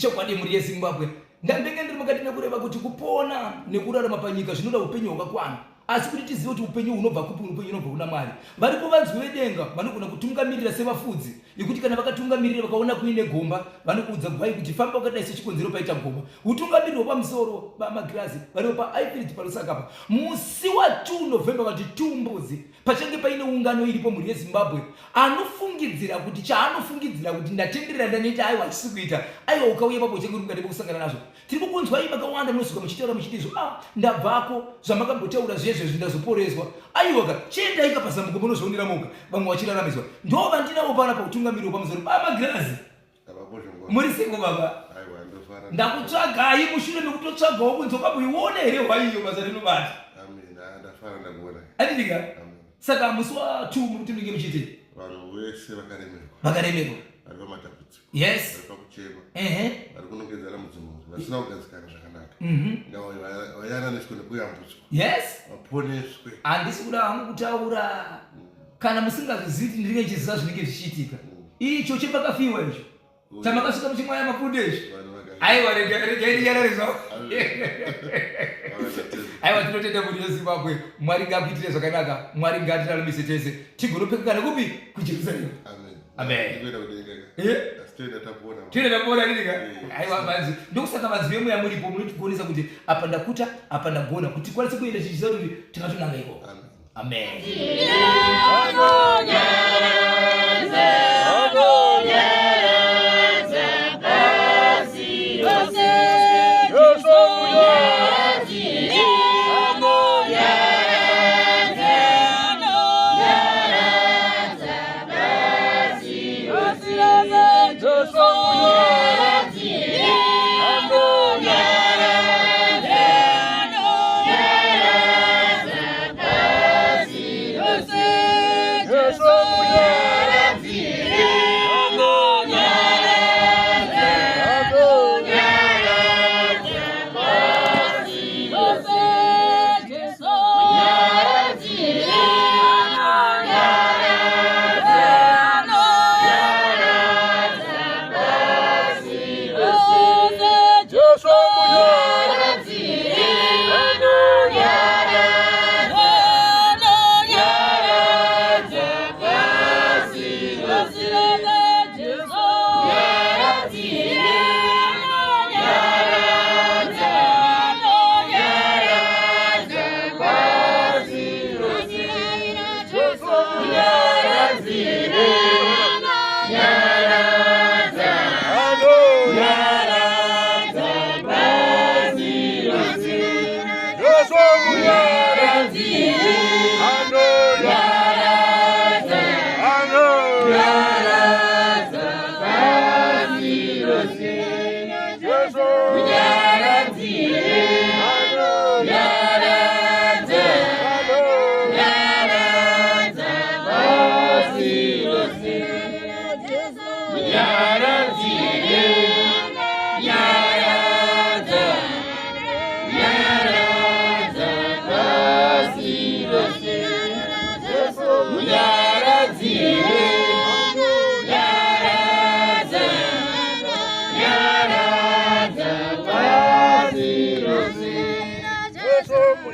Chokwadi muri yeZimbabwe ndambenge ndiri mukati nekureva kuti kupona nekurarama panyika zvinoda upenyu hwakakwana asi kuti tizive kuti upenyu hunobva kupi upenyu hunobva kuna Mwari. Varipo vanzwi vedenga vanogona kutungamirira sevafudzi yekuti kana vakatungamirira vakaona kuine gomba vanokuudza gwai kuti famba wakadai sechikonzero paita gomba. Utungamiriri hwepamusoro pamagirazi varipo paIfield paRusakapa musi wa 2 November vati tumbuzi pachange paine ungano iripo muri yeZimbabwe anofungidzira kuti chaanofungidzira kuti ndatenderera ndanoita aiwa chisikuita aiwa ukauya papo change ungade kusangana nazvo. Tiri kukunzwa vakawanda munosvika muchitaura muchitizvo ndabvako zvamakambotaura zvezvo zvindazoporeswa aiwa chiendai kapazamuko munozvionera moga vamwe vachiraramiswa ndova ndinawo pana pautungamiriro pamusoro pamagirazi muri seko baba ndakutsvagai mushure mekutotsvagawo kunzoka muione here hwaiyo basa rinobata adidika saka musi wa 2 muri tinenge muchiti vanhu vese vakaremerwa yes vari kunongedzana mudzimuri vasina kugadzikana zvakanaka vayananiswe nekuyambutswa yes vaponeswe. handisi kuda hangu kutaura kana musingazvizivi kuti ndinenge chiziva zvinenge zvichiitika icho chepakafiwa icho tamakasvika muchimwaya mapundu izvo aiwa regairiyararizva aiwa tinotenda muri yeZimbabwe Mwari ngakuitire zvakanaka Mwari ngatiraramise tese tigonopekana kupi kuJerusarema. Amen. Tinoenda tapona nidika aiwa vanzi ndokusaka vanzi vemweya muripo munotikuonesa kuti apa ndakuta apa ndagona kuti tikwanise kuenda chichiziva kuti tingatonanga iko. Amen.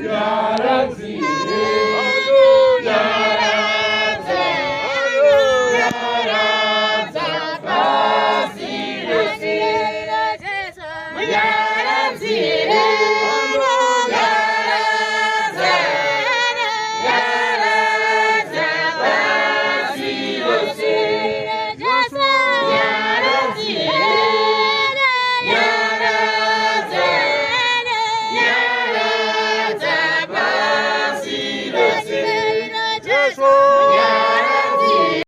Yaradzi